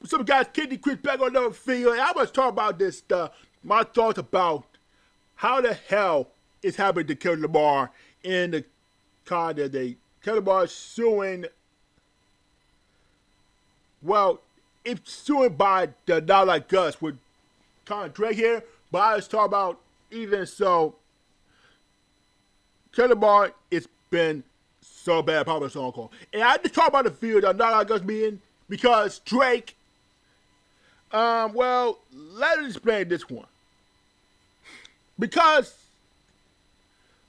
some guys Kidney Chris back on another video, and I was talking about this stuff. My thoughts about how the hell is happening to Kendrick Lamar in the car that they Kendrick Lamar suing. Well, it's suing by the Not Like Us with Drake here, but I was talking about even so. Kendrick Lamar, it's been so bad, probably a song called. And I just talk about the field that Not Like Us being because Drake. Well, let me explain this one. Because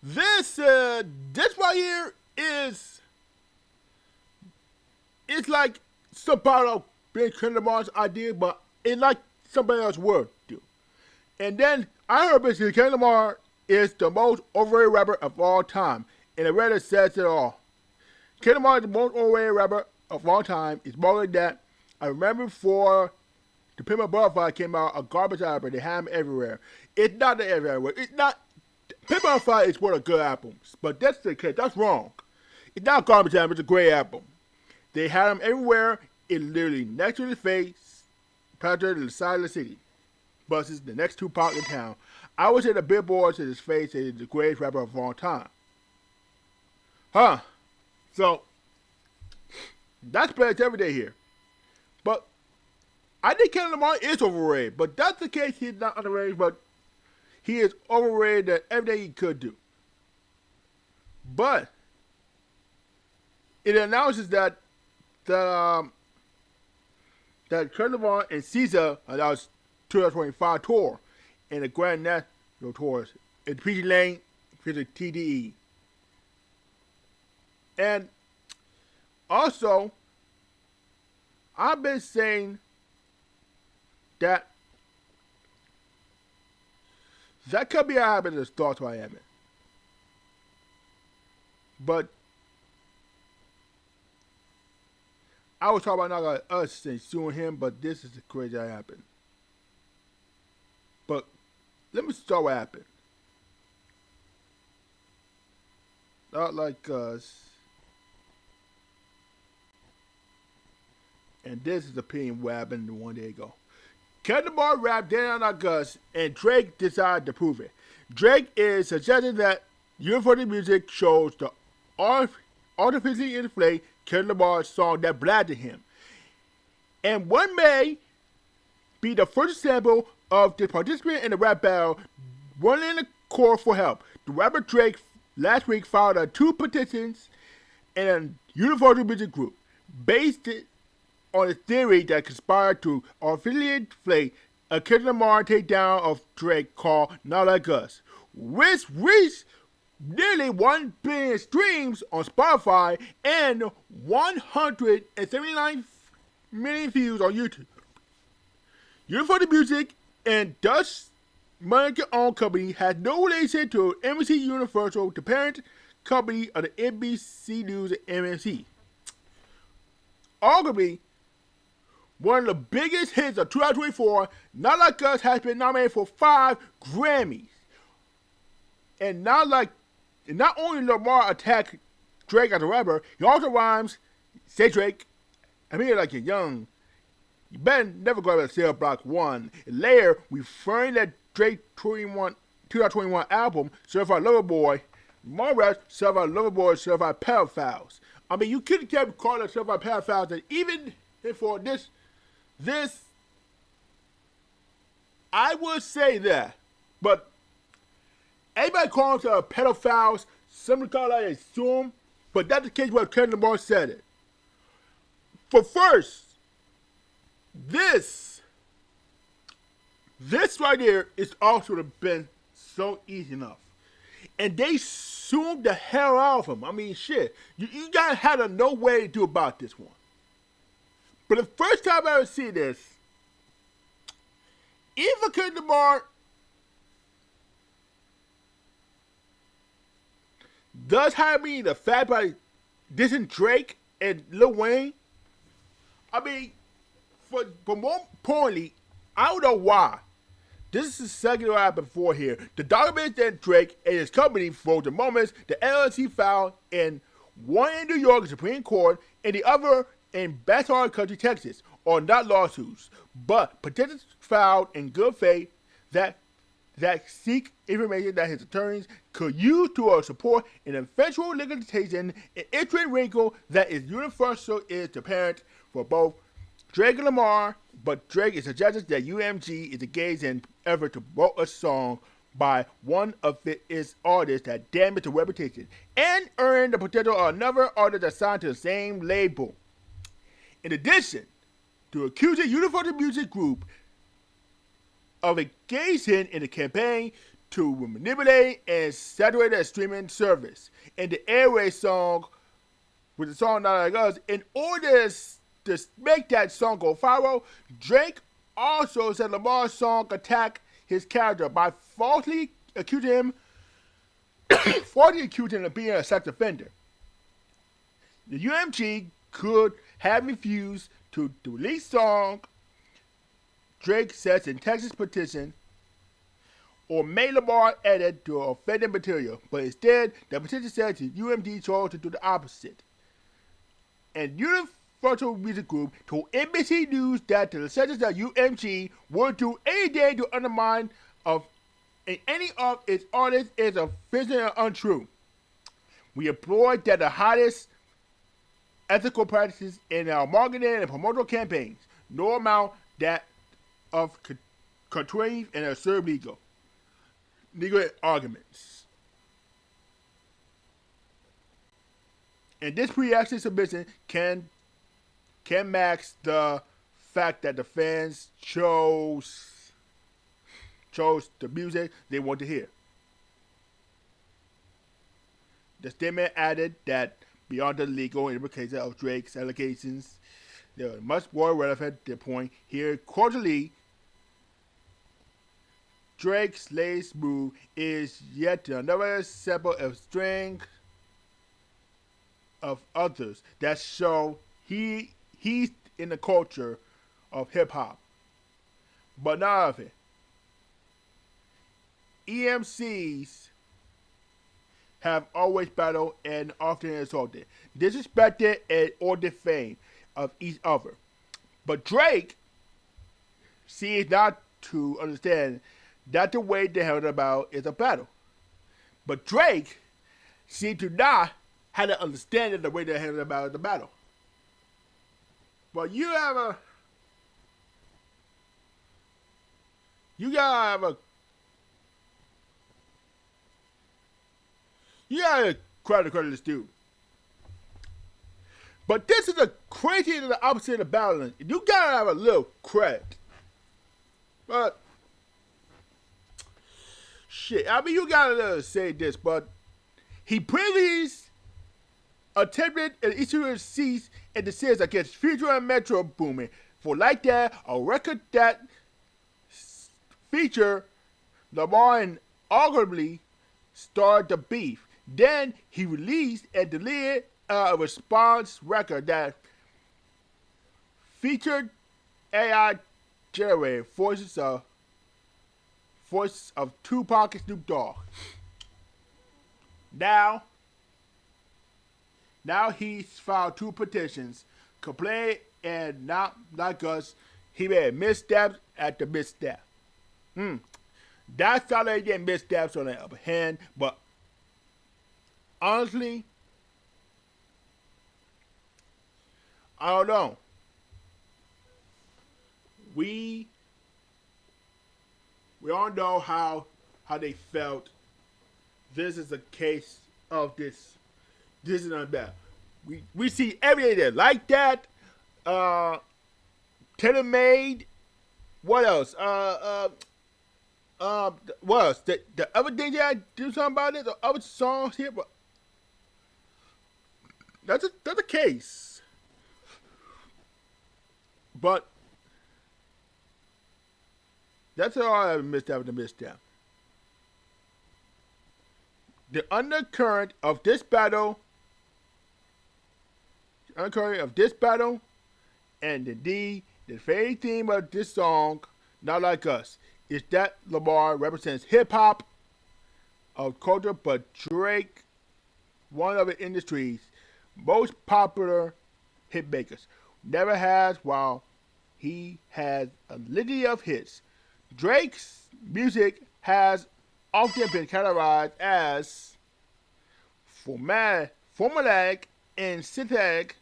this right here is it's like some part of being Kendrick Lamar's idea, but it's like somebody else's word do. And then I heard basically Kendrick Lamar is the most overrated rapper of all time, and the Reddit says it all. Kendrick Lamar is the most overrated rapper of all time. It's more than that. I remember before the Pimp My Butterfly came out, a garbage album. They have them everywhere. It's not the everywhere. It's not. Pimp My Butterfly is one of the good albums, but that's the case. That's wrong. It's not a garbage album. It's a great album. They had them everywhere. It literally next to the face, to the side of the city. Buses the next two park in town. I would say the billboards in his face is the greatest rapper of all time. Huh? So that's played every day here. But I think Kendrick Lamar is overrated, but that's the case. He's not underrated, but he is overrated at everything he could do. But it announces that that Kendrick Lamar and Caesar announced 2025 tour and the Grand National tours in PG Lane for the TDE. And also, I've been saying that could be a habit of thoughts I am in. But I was talking about not like us and suing him, but this is the crazy that happened. But let me start what happened. Not Like Us. And this is the opinion what happened 1 day ago. Kendrick Lamar rapped Not Like Us, and Drake decided to prove it. Drake is suggesting that Universal Music shows the artificially inflate Kendrick Lamar's song that blasted him. And one may be the first example of the participant in the rap battle running in the court for help. The rapper Drake last week filed 2 petitions in a Universal Music group based on a theory that conspired to artificially inflate a Kendrick Lamar takedown of Drake called Not Like Us, which reached nearly 1 billion streams on Spotify and 179 million views on YouTube. Universal Music and Dutch American-owned company has no relation to NBC Universal, the parent company of the NBC News and MNC. Arguably, one of the biggest hits of 2024, Not Like Us has been nominated for 5 Grammys. And not only Lamar attacked Drake as a rapper, he also rhymes, say Drake, I mean like you're young. You better never go to Cell Block 1. And later, referring that Drake 2021 album, Certified Lover Boy, Lamar raps Certified Lover Boy, Certified Pedophiles. I mean, you could have called it Certified Pedophiles, and even for this, I would say that. But everybody calls them pedophiles, some call it assume, but that's the case where Kendrick Lamar said it. For first, this right here is also been so easy enough. And they sued the hell out of him. I mean, shit. You guys had no way to do about this one. But the first time I ever see this, even Kendrick Lamar does have me the fact by dissing Drake and Lil Wayne. I mean, for more importantly, I don't know why. This is the second one before here. The documents that Drake and his company for the moments the LLC filed in one in New York Supreme Court and the other in Baton Country, Texas, or not lawsuits, but petitions filed in good faith that seek information that his attorneys could use to support an eventual legalization. An interesting wrinkle that is universal is apparent for both Drake and Lamar, but Drake is suggesting that UMG is engaged in effort to promote a song by one of its artists that damaged the reputation and earned the potential of another artist assigned to the same label. In addition to accusing Universal Music Group of engaging in a campaign to manipulate and saturate a streaming service and the airway song with the song Not Like Us in order to make that song go viral. Drake also said Lamar's song attacked his character by falsely accusing him of being a sex offender. The UMG could have refused to release song, Drake says in Texas petition, or made Lamar edit to offending material, but instead the petition says the UMG chose to do the opposite. And Universal Music Group told NBC News that the decisions of UMG would do anything to undermine any of its artists is officially untrue. We implore that the hottest ethical practices in our marketing and promotional campaigns, no amount that of contrive and absurd legal arguments. And this pre-action submission can mask the fact that the fans chose the music they want to hear. The statement added that beyond the legal implications of Drake's allegations, there are much more relevant to the point here. Quarterly, Drake's latest move is yet another sample of string of others that show he's in the culture of hip hop, but not of it. EMCs have always battled and often insulted, disrespected, or defamed of each other. But Drake seems not to understand that the way they held about is a battle. But Drake seems to not have to understand that the way they held about is a battle. But you gotta credit this dude. But this is a crazy to the opposite of balance. You gotta have a little credit. But shit, I mean, you gotta say this, but he previously attempted an issue cease and desist against Future and Metro Boomin for Like That, a record that featured Lamar and arguably started the beef. Then he released and deleted a response record that featured AI-generated voices of Tupac and Snoop Dogg. Now he's filed 2 petitions, complaining and not like us, he made missteps at the misstep. That's how they get missteps on the upper hand, but honestly, I don't know. We all know how they felt. This is a case of this. This is not bad. We see everything there like that. Tailor-made. What else? What else? The other thing that I do something about it. The other songs here, but that's a case. But that's all I missed out with the misstep. The undercurrent of this battle, and indeed the very theme of this song, Not Like Us, is that Lamar represents hip hop of culture, but Drake, one of the industry's most popular hit makers, never has, while he has a litany of hits. Drake's music has often been categorized as formulaic and synthetic.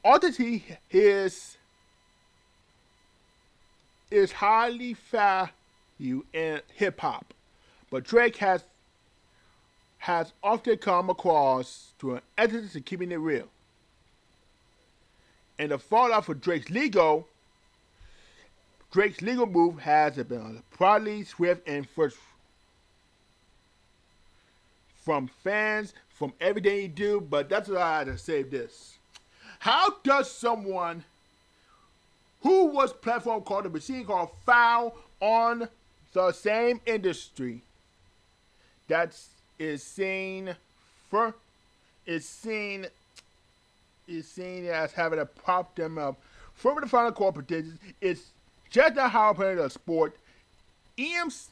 Authenticity is highly valued in hip hop, but Drake has often come across to an essence of keeping it real. And the fallout for Drake's legal move has been probably swift and first from fans, from everything he do, but that's what I had to say this. How does someone who was platform called the machine called foul on the same industry that is seen for is seen as having a prop them up from the final competitions? It's just not how playing a sport. MCN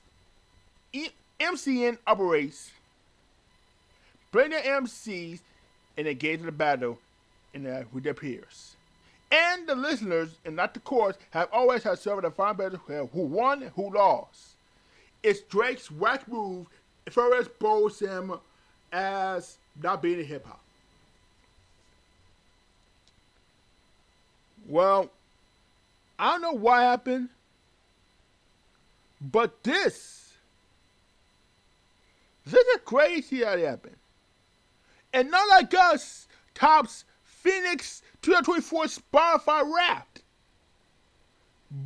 operates, bring the MCs and engage in the battle with their peers. And the listeners, and not the courts, have always had served the final battle who won and who lost. It's Drake's whack move first exposed him as not being in hip hop. Well, I don't know what happened, but this is crazy how it happened. And not like us tops Phoenix 2024 Spotify Wrapped.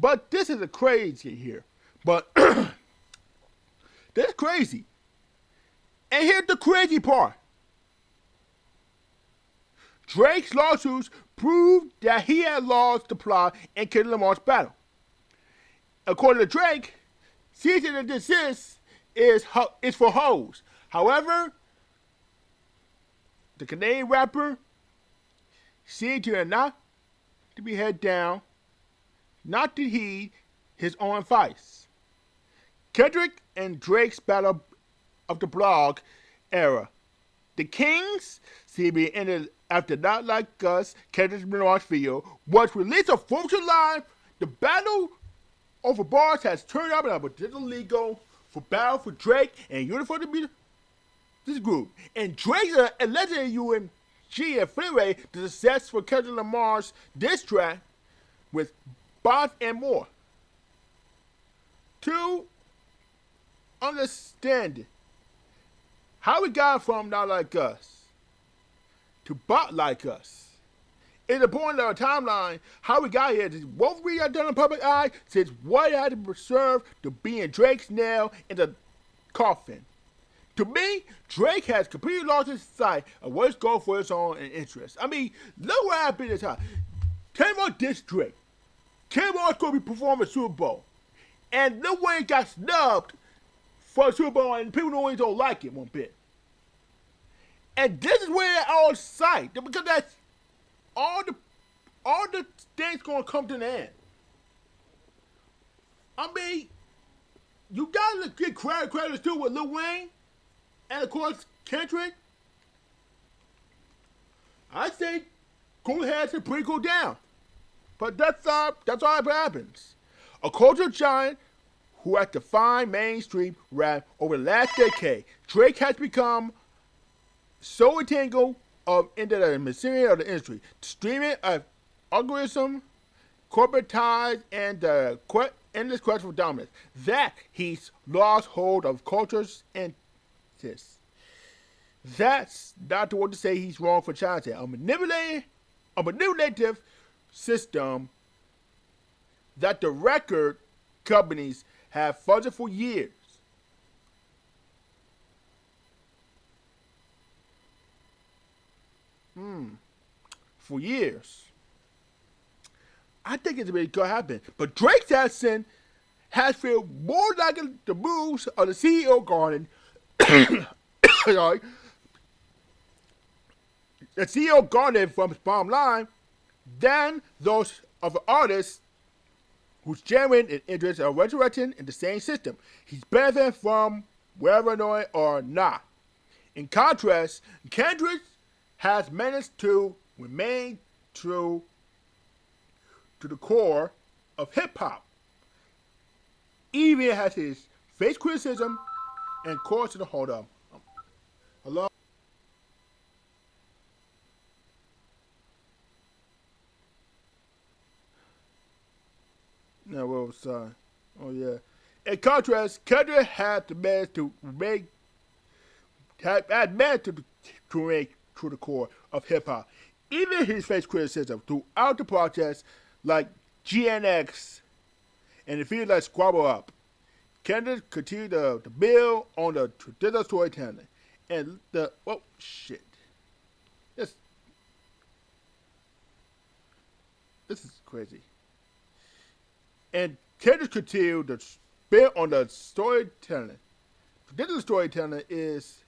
But this is a crazy here. But that's crazy. And here's the crazy part. Drake's lawsuits proved that he had lost the plot in Kendrick Lamar's battle. According to Drake, cease and desist is for hoes. However, the Canadian rapper seemed to not to be head down, not to heed his own advice. Kendrick and Drake's battle of the blog era. The Kings seem to be ended after Not Like Us, Kendrick's Lamar's video, was released on Function Live. The battle over bars has turned up in a potential legal for battle for Drake and Unifor to be this group. And Drake's allegedly UMG and Freeway the success for Kendrick Lamar's diss track with bots and more. To understand how we got from Not Like Us to Bot Like Us. It's important of our timeline how we got here. What we have done in the public eye since what had to preserve to being Drake's nail in the coffin. To me, Drake has completely lost his sight of what's going for his own interest. I mean, look what happened this time. Kmart dissed Drake. Kmart's going to be performing Super Bowl. And Lil Wayne got snubbed for the Super Bowl, and people don't like it one bit. And this is where it all sight, because that's all the things gonna come to the end. I mean, you gotta give credit too with Lil Wayne, and of course Kendrick. I say go ahead and pretty go down, but that's all that happens. A cultural giant who has defined mainstream rap over the last decade, Drake has become so entangled into the machinery of the industry, streaming of algorithm, corporate ties, and the endless quest for dominance, that he's lost hold of culture's interests. That's not the word to say he's wrong for challenging a manipulative system that the record companies have funded for years. For years. I think it's really going to happen. But Drake's accent has felt more like the moves of the CEO garden. Sorry. The CEO garden from his bottom line than those of the artists whose genuine interests are resurrecting in the same system. He's benefiting from wherever annoying or not. In contrast, Kendrick has managed to remain true to the core of hip hop. Even has his face criticism and chorus to the hold up. Hello? No, well, sorry. Oh, yeah. In contrast, Kendrick had the man to make had managed to make to the core of hip hop. Even his face criticism throughout the process, like GNX and the feels like Squabble Up. Kendrick continued to build on the traditional storytelling and the oh shit. This this is crazy. And Kendrick continued to build on the storytelling. Traditional storytelling is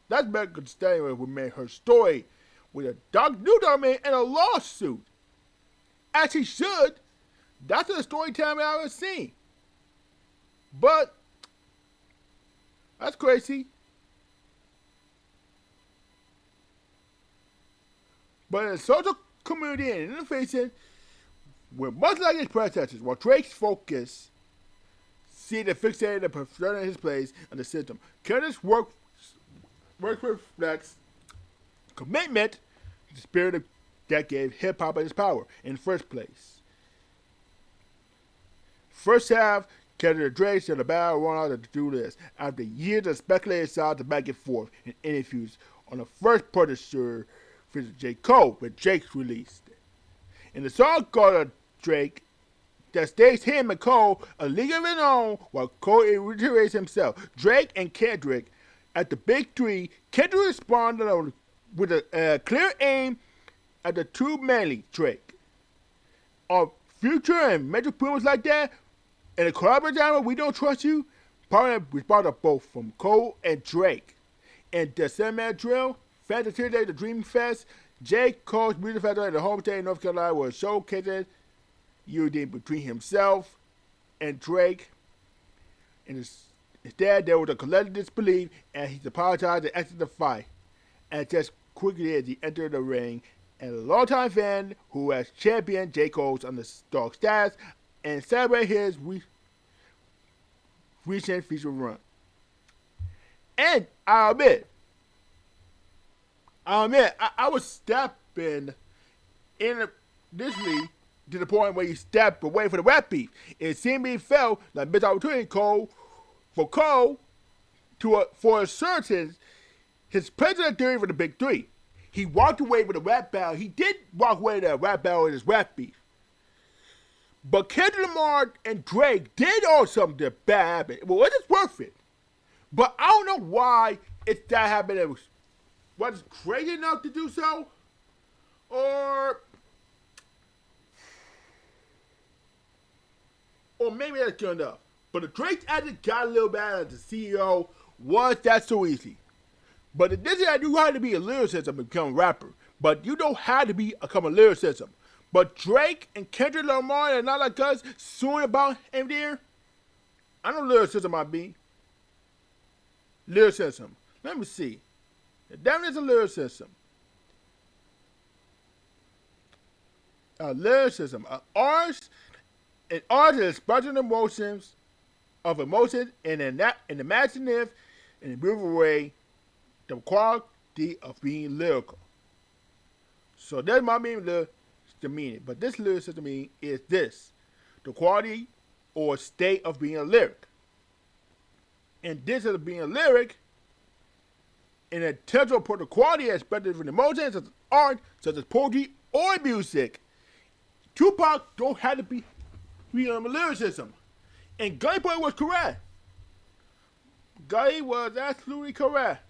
that's American Stanley who made her story with a new document and a lawsuit. As he should. That's the storytelling I've ever seen. But that's crazy. But in the social community and interfacing, we're much like his predecessors, while Drake's focus see the fixated and preserving his place in the system. Kendrick's work reflects commitment to the spirit that gave hip hop its power in the first place. First half, Kendrick and Drake said the battle run out to do this after years of speculated sounds back and forth in interviews on the first producer featuring J. Cole when Drake released it. In the song called Drake, that states him and Cole a league of his own while Cole reiterates himself. Drake and Kendrick at the big three, Kendrick responded with a clear aim at the two mainly Drake. On Future and major films like that, in the collaborative genre, We Don't Trust You, partner responded both from Cole and Drake. In the 7-Man Drill, Fantasy Day, the Dream Fest, J. Cole's music festival in the home state of North Carolina was showcasing unity between himself and Drake. And instead, there was a collective disbelief, and he apologized and exited the fight. And just quickly as he entered the ring, and a longtime fan who has championed J. Cole's underdog status and celebrate his recent feature run. And I'll admit, I was stepping in this league to the point where he stepped away from the rap beef. It seemed he felt like missed opportunity Cole for asserting his president theory for the big three. He walked away with a rap battle. He did walk away with a rap battle in his rap beef. But Kendrick Lamar and Drake did all something bad happen. Well, it is worth it. But I don't know why it's that happened. It was crazy enough to do so, or maybe that's good enough. But the Drake actually got a little bad as the CEO. Was that so easy? But it doesn't have you have to be a lyricist to become a rapper. But you don't have to become a lyricist. But Drake and Kendrick Lamar are not like us suing about him there. I know lyricism might be. Lyricism. Let me see. The definition of lyricism. Lyricism. An artist expressing emotions in an imaginative and a beautiful way, the quality of being lyrical. So that's my meaning the meaning. But this lyricism meaning is this. The quality or state of being a lyric. And this is being a lyric in a intentional put the quality aspect of an emotion such as art, such as poetry or music. Tupac don't have to be a lyricism. And Gully Boy was correct. Gully was absolutely correct.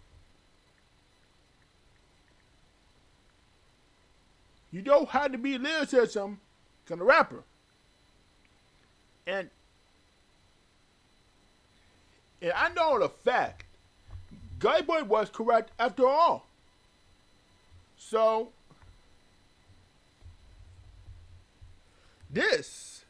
You don't have to be lyricism kind of rapper. And I know the fact, Gully Boy was correct after all. So, this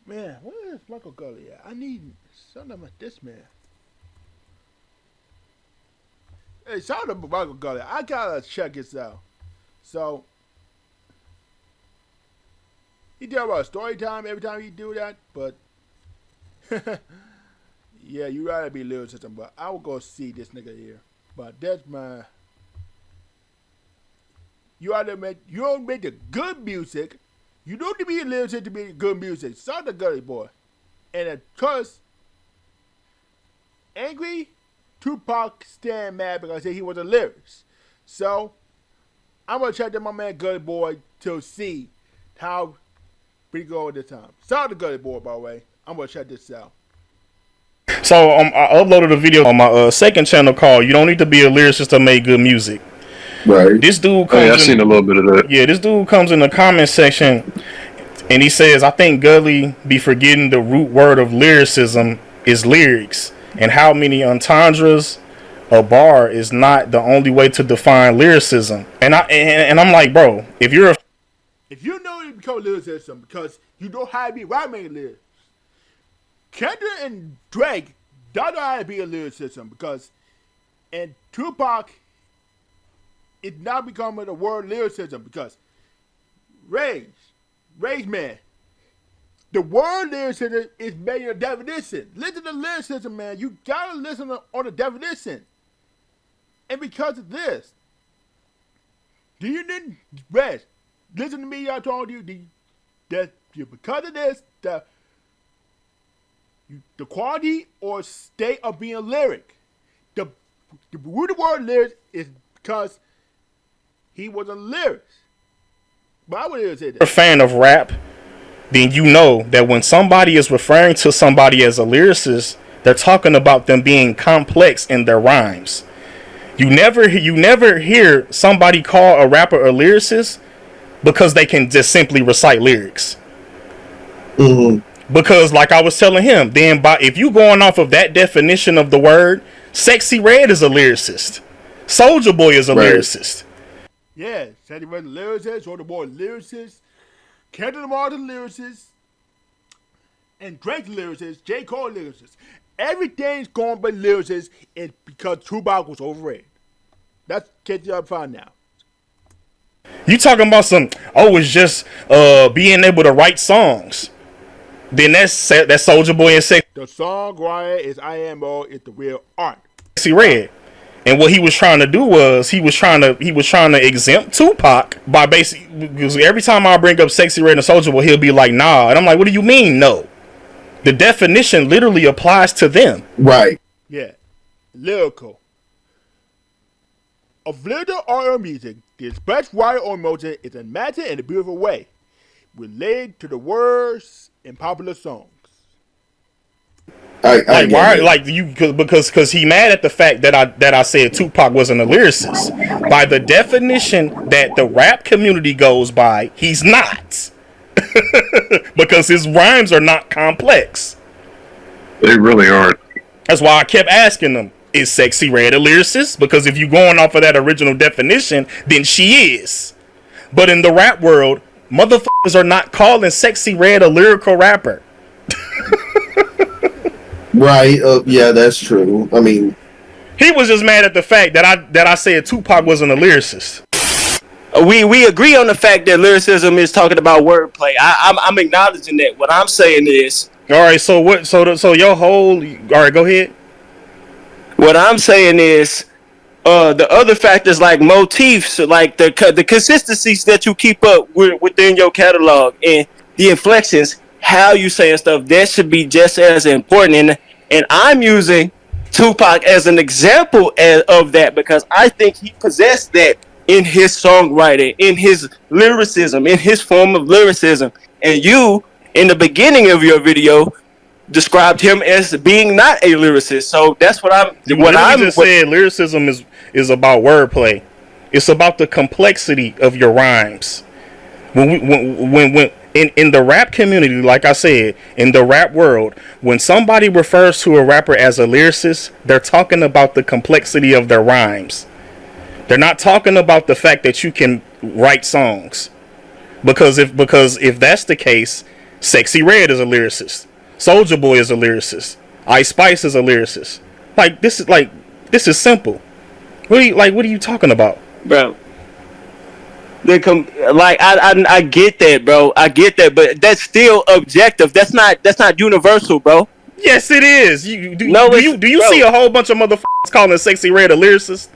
man, what is my Michael Gully at? I need something like this man. Hey, shout out to Michael Gully. I gotta check this out. So he did about story time every time he do that, but yeah, you gotta be lyric system. But I will go see this nigga here. But that's my. You don't make the good music. You don't need to be a lyricist to be good music. Shout out to Gully boy. And of course, angry Tupac stand mad because he was a lyricist. So I'm gonna check out my man Gully boy to see how we go at this time. Shout out to Gully boy, by the way. I'm gonna check this out. So I uploaded a video on my second channel called "You Don't Need to Be a Lyricist to Make Good Music." Right. This dude comes. I've seen a little bit of that. Yeah, this dude comes in the comment section and he says, "I think Gully be forgetting the root word of lyricism is lyrics, and how many entendres a bar is not the only way to define lyricism." And I'm like, bro, if you know you become a lyricism because you know how to be rhyming lyrics. Kendrick and Drake don't know how to be a lyricism because, and Tupac is now becoming the word lyricism because rage man. The word lyricism is making a definition. Listen to lyricism, man. You gotta listen on the definition. And because of this, do you need rest? Listen to me, I told you that because of this, the quality or state of being a lyric. The root of the word lyric is because he was a lyricist. But I would say that. a fan of rap, then you know that when somebody is referring to somebody as a lyricist, they're talking about them being complex in their rhymes. You never hear somebody call a rapper a lyricist because they can just simply recite lyrics. Mm-hmm. Because like I was telling him, then if you going off of that definition of the word, Sexy Red is a lyricist. Soulja Boy is a lyricist. Yeah, Sexy Red is a lyricist, Soulja Boy is a lyricist, Kendrick Lamar is a lyricist, and Drake lyricist, J. Cole lyricist. Everything's going by lyricists because Tupac was overrated. That's catching up fine now. You talking about it's just being able to write songs. Then that's Soulja Boy and Sexy. The songwriter is IMO is the real art. Sexy Red. And what he was trying to do was he was trying to exempt Tupac by basically, because every time I bring up Sexy Red and Soulja Boy, he'll be like, nah. And I'm like, what do you mean no? The definition literally applies to them. Right. Yeah. Lyrical. Of lyrical art or music, the expressed writer or emotion is imagined in a beautiful way, related to the words in popular songs. Because he mad at the fact that I said Tupac wasn't a lyricist. By the definition that the rap community goes by, he's not. Because his rhymes are not complex. They really aren't. That's why I kept asking them, is Sexy Red a lyricist? Because if you're going off of that original definition, then she is. But in the rap world, motherfuckers are not calling Sexy Red a lyrical rapper. Right. Yeah, that's true. I mean, he was just mad at the fact that I said Tupac wasn't a lyricist. We agree on the fact that lyricism is talking about wordplay. I'm acknowledging that. What I'm saying is, all right. So what? So your whole. All right, go ahead. What I'm saying is, the other factors like motifs, like the consistencies that you keep up within your catalog and the inflections, how you saying stuff, that should be just as important. And I'm using Tupac as an example of that because I think he possessed that in his songwriting, in his lyricism, in his form of lyricism. And you, in the beginning of your video, described him as being not a lyricist. So that's what I'm. Said lyricism is about wordplay. It's about the complexity of your rhymes. When in the rap community, like I said, in the rap world, when somebody refers to a rapper as a lyricist, they're talking about the complexity of their rhymes. They're not talking about the fact that you can write songs. Because if that's the case, Sexy Red is a lyricist. Soulja Boy is a lyricist. Ice Spice is a lyricist. This is simple. What are you talking about, bro? I get that, bro. I get that, but that's still objective. That's not universal, bro. Yes, it is. Do you bro. see a whole bunch of motherfuckers calling Sexy Red a lyricist?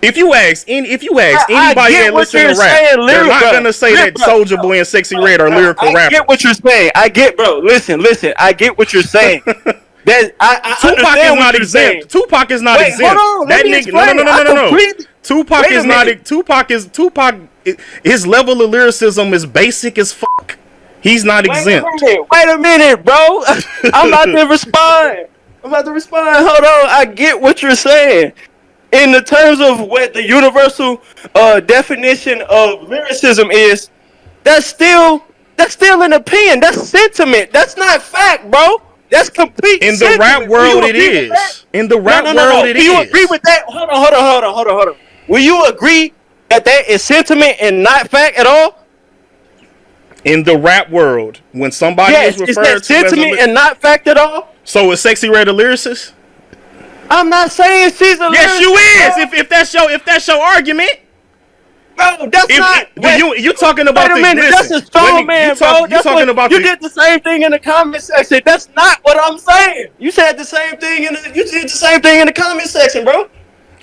If you ask anybody that listens to rap, they're not gonna say that Soulja Boy and Sexy Red are lyrical rappers. I get what you're saying. Bro. Listen. I get what you're saying. Tupac is not exempt. Tupac is not exempt. Hold on, that nigga, no. Tupac is his level of lyricism is basic as fuck. He's not exempt. Wait a minute, bro. I'm about to respond. Hold on. I get what you're saying. In the terms of what the universal definition of lyricism is, that's still an opinion. That's sentiment. That's not fact, bro. That's complete. In the rap world, it is. In the rap world, it is. Do you agree with that? Hold on. Will you agree that is sentiment and not fact at all? In the rap world, when somebody is referred to as sentiment and not fact at all. So is Sexy Red a lyricist? I'm not saying she's a lyricist. Yes, you is. If that's your argument. Bro, that's not. You talking about wait a minute, that's a strong man, bro. You did the same thing in the comment section. That's not what I'm saying. You said the same thing in the comment section, bro.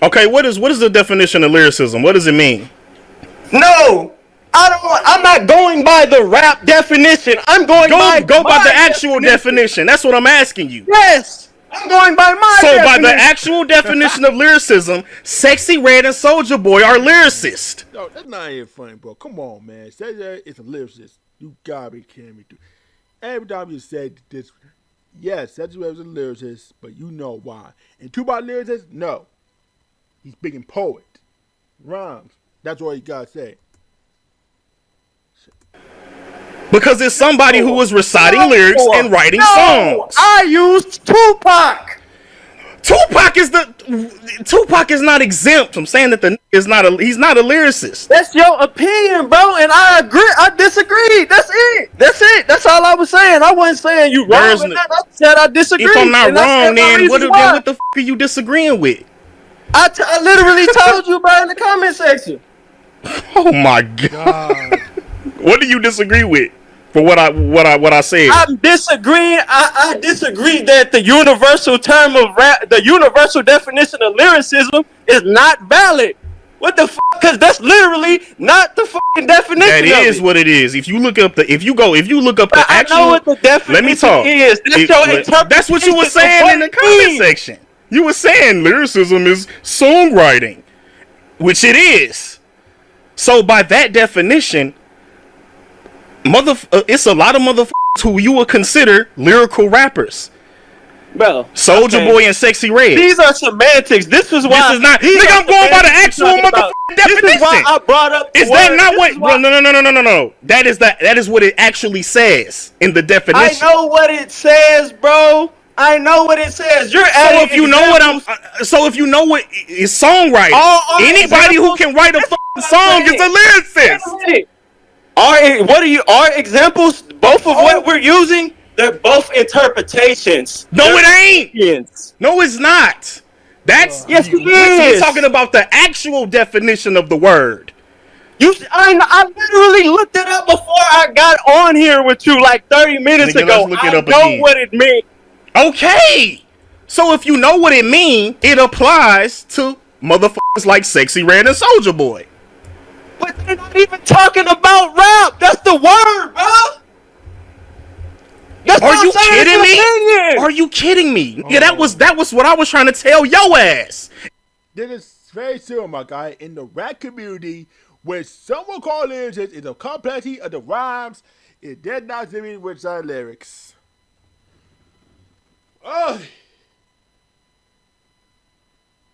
Okay, what is the definition of lyricism? What does it mean? No, I'm not going by the rap definition. I'm going by the actual definition. That's what I'm asking you. Yes. I'm going by my definition. By the actual definition of lyricism, Sexy Red and Soulja Boy are lyricists. No, that's not even funny, bro. Come on, man. Sexy Red is a lyricist. You gotta be kidding me, dude. Every time you say this, yes, Sexy Red is a lyricist, but you know why. And Tupac lyricist, no. He's big in poet. Rhymes. That's all you gotta say. Because it's somebody who was reciting lyrics and writing songs. I used Tupac. Tupac is not exempt. I'm saying that he's not a lyricist. That's your opinion, bro, and I agree. I disagree. That's it. That's all I was saying. I wasn't saying you wrong with that. I said I disagree. If I'm not wrong, then what the f*** are you disagreeing with? I literally told you, bro, in the comment section. Oh my god. What do you disagree with? For what I said, I'm disagreeing. I disagree that the universal term of rap, the universal definition of lyricism, is not valid. What the fuck? Because that's literally not the fucking definition. That is what it is. If you look up the actual, I know what the definition let me talk. Is. That's what you were saying in the comment section. You were saying lyricism is songwriting, which it is. So by that definition, it's a lot of motherfuckers who you would consider lyrical rappers. Bro, Soulja Boy and Sexy Red. These are semantics. This is why. This is not. Nigga, I'm going by the actual motherfucking definition. This is why I brought up. Is that not what? Bro, no. That is what it actually says in the definition. I know what it says, bro. I know what it says. You're adding. So if you know what is songwriting, anybody who can write a fucking song is a lyricist. Our examples, both of what we're using, they're both interpretations. No, it ain't. No, it's not. Yes, it is. We're talking about the actual definition of the word. I literally looked it up before I got on here with you like 30 minutes ago. I know what it means. Okay. So if you know what it means, it applies to motherfuckers like Sexy Red and Soulja Boy. But they're not even talking about rap. That's the word, bro. Are you kidding me? Are you kidding me? Yeah, that was what I was trying to tell your ass. This is very simple, my guy. In the rap community, when someone calls lyrics is the complexity of the rhymes, it does not mean which are lyrics. Oh.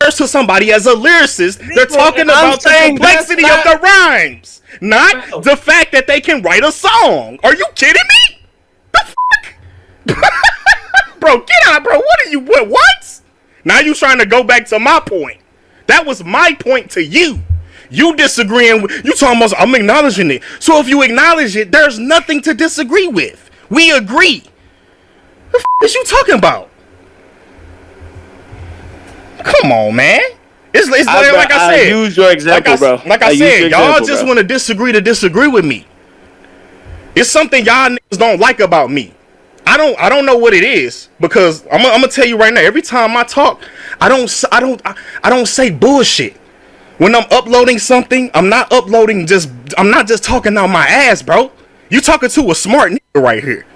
To somebody as a lyricist, they're talking about the complexity of the rhymes, not the fact that they can write a song. Are you kidding me? The fuck? Bro, get out, bro. What are you, what? Now you trying to go back to my point. That was my point to you. You disagreeing with, you talking about, I'm acknowledging it. So if you acknowledge it, there's nothing to disagree with. We agree. The f*** is you talking about? Come on, man. It's like I said. Use your example, bro. Like I said, y'all just want to disagree with me. It's something y'all niggas don't like about me. I don't know what it is, because I'm gonna tell you right now. Every time I talk, I don't say bullshit. When I'm uploading something, I'm not just talking out my ass, bro. You talking to a smart nigga right here.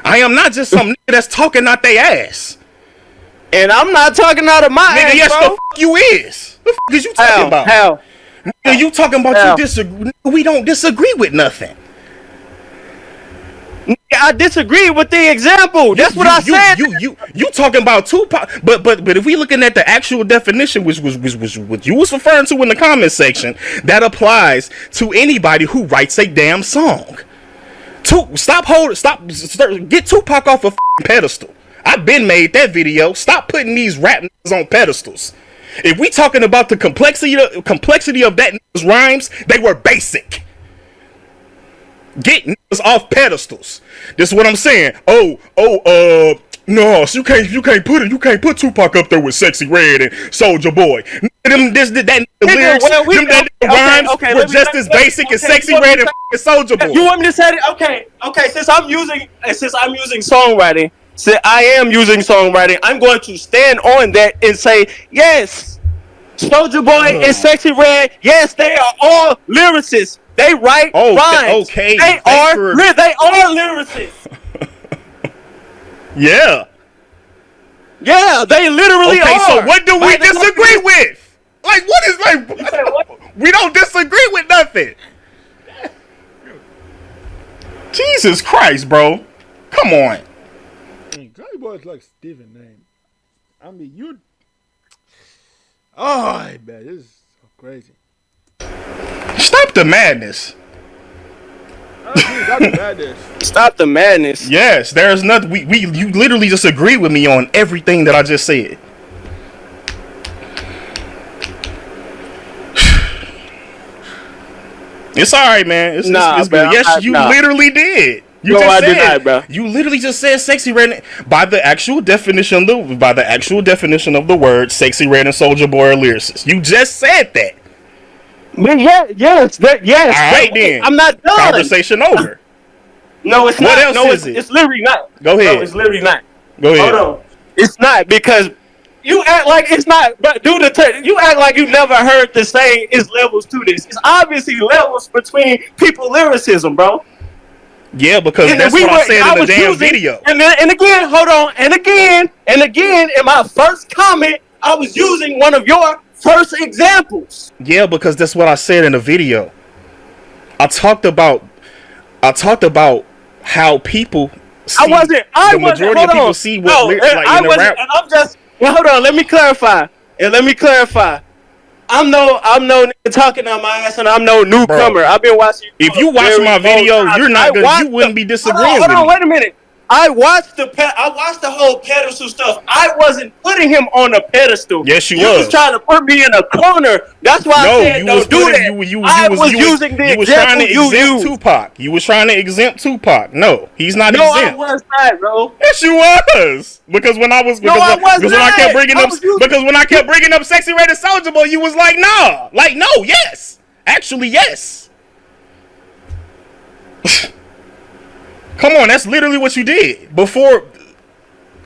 I am not just some nigga that's talking out their ass. And I'm not talking out of my ass, yes, bro. the f*** you is. The f*** is you talking about? How? Nigga, you talking about you disagree? We don't disagree with nothing. I disagree with the example. That's what I said. You talking about Tupac? But if we looking at the actual definition, which what you was referring to in the comment section, that applies to anybody who writes a damn song. Get Tupac off a pedestal. I've been made that video. Stop putting these rap niggas on pedestals. If we talking about the complexity of that nigga's rhymes, they were basic. Get niggas off pedestals. This is what I'm saying. No, so you can't put Tupac up there with Sexy Red and Soulja Boy. Them lyrics, rhymes were just as basic as Sexy Red and Soulja Boy. You want me to say it? Okay. Since I'm using songwriting, since I am using songwriting, I'm going to stand on that and say yes. Soulja Boy and Sexy Red, yes, they are all lyricists. They write rhymes. Okay. They are lyricists. Yeah. Yeah, they literally are. So what do we disagree with? Like, what is like? We don't disagree with nothing. Jesus Christ, bro. Come on. Gully Boy's like Steven name. I mean, you. Oh, I bet this is so crazy. Stop the madness. Stop the madness. Stop the madness. Yes, there's nothing. You literally just agree with me on everything that I just said. It's all right, man. It's good. Yes, you literally did. I did not, bro. You literally just said Sexy Red by the actual definition of the word Sexy Red and Soulja Boy are lyricists. You just said that. But yes. All right, then. I'm not done. Conversation over. No, it's what not. Else is it? It's literally not. Go ahead. No, it's literally not. Go ahead. Hold on. It's not, because you act like it's not. But you act like you never heard the saying. It's levels to this. It's obviously levels between people lyricism, bro. Yeah, because that's what I said in the damn video. And again, hold on. And again, in my first comment, I was using one of your first examples. Yeah, because that's what I said in the video. I talked about how people see, the majority of people see what like in the rap. And I'm just hold on. Let me clarify. I'm no nigga talking on my ass, and I'm no newcomer. Bro, I've been watching. If you watch my video, you wouldn't be disagreeing with me. Hold on, wait a minute. I watched the whole pedestal stuff. I wasn't putting him on a pedestal. Yes, you was trying to put me in a corner. That's why I said don't do that. I was using the example you used. Tupac. You was trying to exempt Tupac. No, he's not exempt. No, I was not, bro. Yes, you was. Because when I kept bringing up Sexy Red and Soulja Boy, you was like, nah. Like, no, yes. Actually, yes. Come on, that's literally what you did before.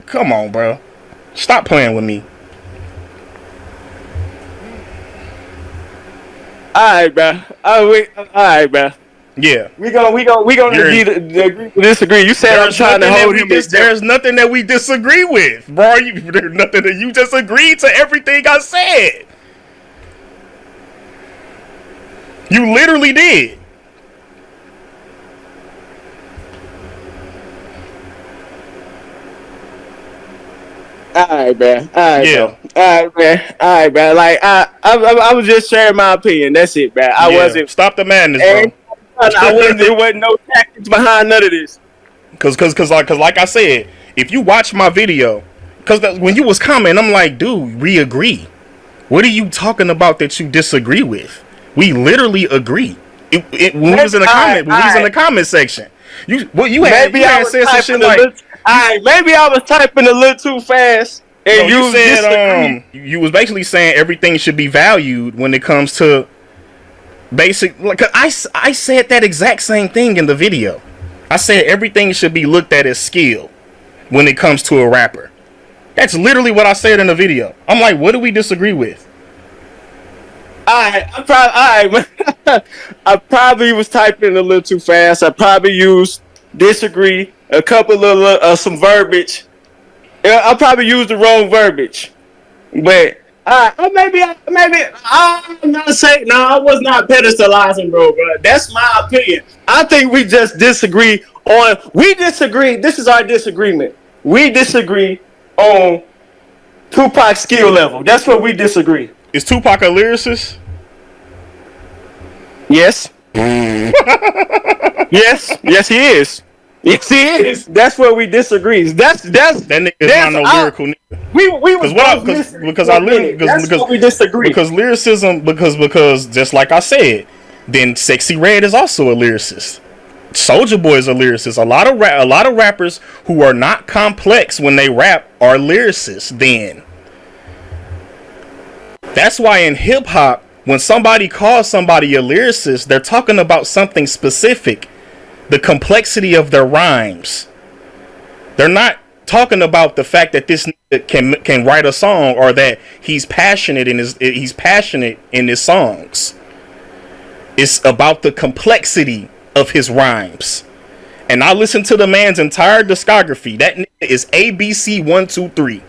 Come on, bro. Stop playing with me. Alright, bro. Alright, bro. Yeah. We gonna disagree. You said I'm trying to hold him. There's nothing that we disagree with, bro. There's nothing that you just agreed to everything I said. You literally did. Alright, man. Alright, man. Like I was just sharing my opinion. That's it, man. I wasn't. Stop the madness, bro. There wasn't no tactics behind none of this. Cause like I said, if you watch my video, when you was commenting, I'm like, dude, we agree. What are you talking about that you disagree with? We literally agree. When we was in the comment section, you had said some shit like. right, maybe I was typing a little too fast. And No, you disagree. said you was basically saying everything should be valued when it comes to basic. Like I said that exact same thing in the video. I said everything should be looked at as skill when it comes to a rapper. That's literally what I said in the video. I'm like, what do we disagree with? I probably was typing a little too fast. I probably used disagree, a couple of some verbiage. I probably used the wrong verbiage, but maybe I'm not saying no. I was not pedestalizing, bro. That's my opinion. I think we just disagree on. We disagree. This is our disagreement. We disagree on Tupac's skill level. That's what we disagree. Is Tupac a lyricist? Yes. Yes, he is. Yes, he is. That's where we disagree. That nigga is not no lyrical nigga. We was because I literally because we disagree. Because lyricism because just like I said, then Sexy Red is also a lyricist. Soulja Boy is a lyricist. A lot of rappers who are not complex when they rap are lyricists. Then that's why in hip hop, when somebody calls somebody a lyricist, they're talking about something specific, the complexity of their rhymes. They're not talking about the fact that this nigga can write a song or that he's passionate in his songs. It's about the complexity of his rhymes. And I listened to the man's entire discography. That nigga is ABC 1, 2, 3.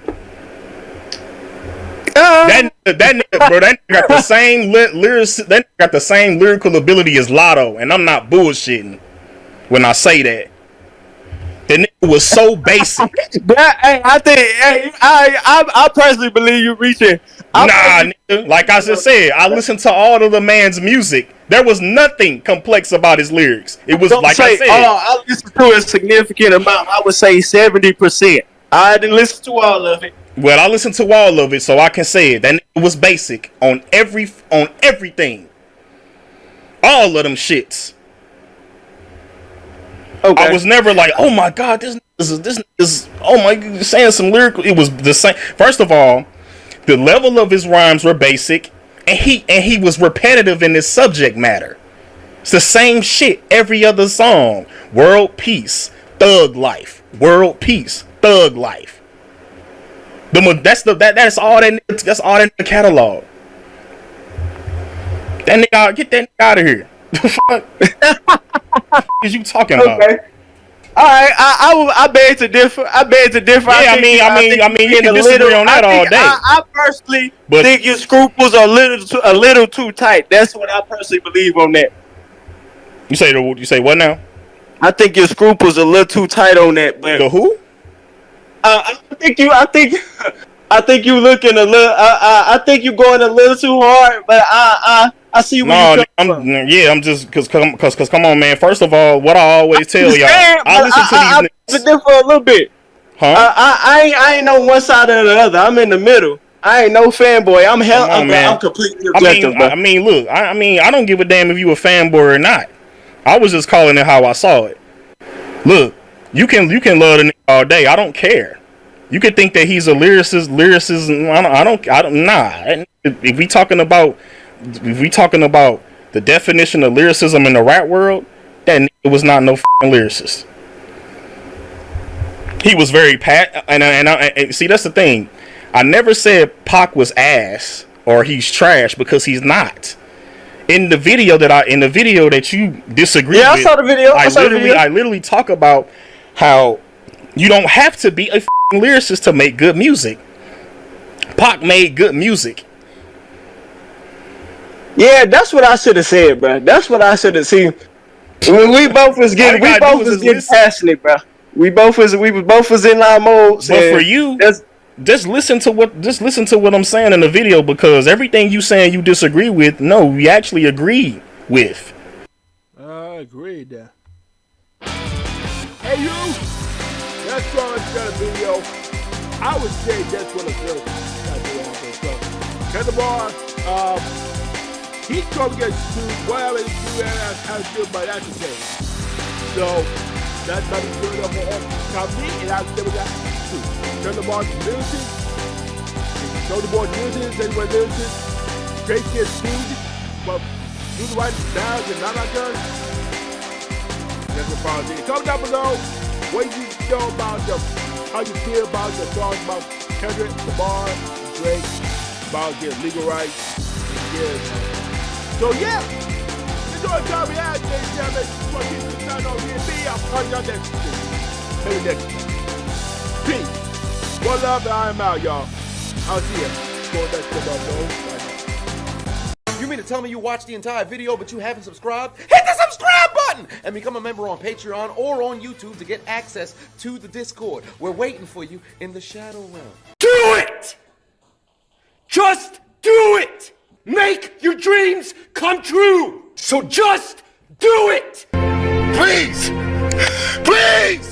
That nigga, bro, that nigga got the same lyrics. That nigga got the same lyrical ability as Lotto, and I'm not bullshitting when I say that. That nigga was so basic. I personally believe you reaching. Nigga, like I just said, I listened to all of the man's music. There was nothing complex about his lyrics. It was I said. I listened to a significant amount. I would say 70%. I didn't listen to all of it. Well, I listened to all of it, so I can say it. That nigga was basic on everything. All of them shits. Okay. I was never like, oh my god, this is oh my, saying some lyrical. It was the same. First of all, the level of his rhymes were basic, and he was repetitive in his subject matter. It's the same shit every other song. World peace, thug life. World peace, thug life. That's all that catalog. That nigga, get that nigga out of here. The fuck is you talking about? Okay. All right, I beg to differ. Yeah, I mean, you can disagree on that all day. I personally think your scruples are a little too tight. That's what I personally believe on that. You say what now? I think your scruples are a little too tight on that. But the who? I think you looking a little. I think you going a little too hard. But I see where you come from. I'm just cause come on, man. First of all, what I always tell y'all, I listen to these niggas for a little bit. Huh? I ain't on one side or the other. I'm in the middle. I ain't no fanboy. I'm completely objective. I mean, look, I don't give a damn if you a fanboy or not. I was just calling it how I saw it. Look, you can love the nigga all day. I don't care. You could think that he's a lyricist. I don't. Nah. If we talking about the definition of lyricism in the rap world, that nigga was not no f***ing lyricist. He was very and see, that's the thing. I never said Pac was ass or he's trash, because he's not. In the video that you disagree with, I saw the video. I literally talk about how you don't have to be a f***ing lyricist to make good music. Pac made good music. Yeah, that's what I should have said, bro. That's what I should have seen. We both was getting passionate, bro. We both was in line mode. But for you, just listen to what I'm saying in the video, because everything you saying you disagree with, no, we actually agree with. I agree there. Hey you, that's all it's got a video. I would say that's what it's doing. Lamar, he's going to get sued, whatever he's doing, as good, but that's the thing. So, That's about to do it for all. Now me and I never got two. Turn the ball to lyricist. Show the boy lyricist, anyway lyricist. Drake gets sued, but do the right now and not our guns. That's what follows it. Comment down below what you know about the, how you feel about the songs about Kendrick, Lamar, Drake, about their legal rights. So yeah, enjoy the time we had, ladies and gentlemen. For people to sign on here, I'll probably got next week. Maybe next week. Peace. One love and I am out, y'all. I'll see ya. Go next to You mean to tell me you watched the entire video but you haven't subscribed? Hit the subscribe button and become a member on Patreon or on YouTube to get access to the Discord. We're waiting for you in the Shadow Realm. Do it! Just do it! Make your dreams come true! So just do it! Please! Please!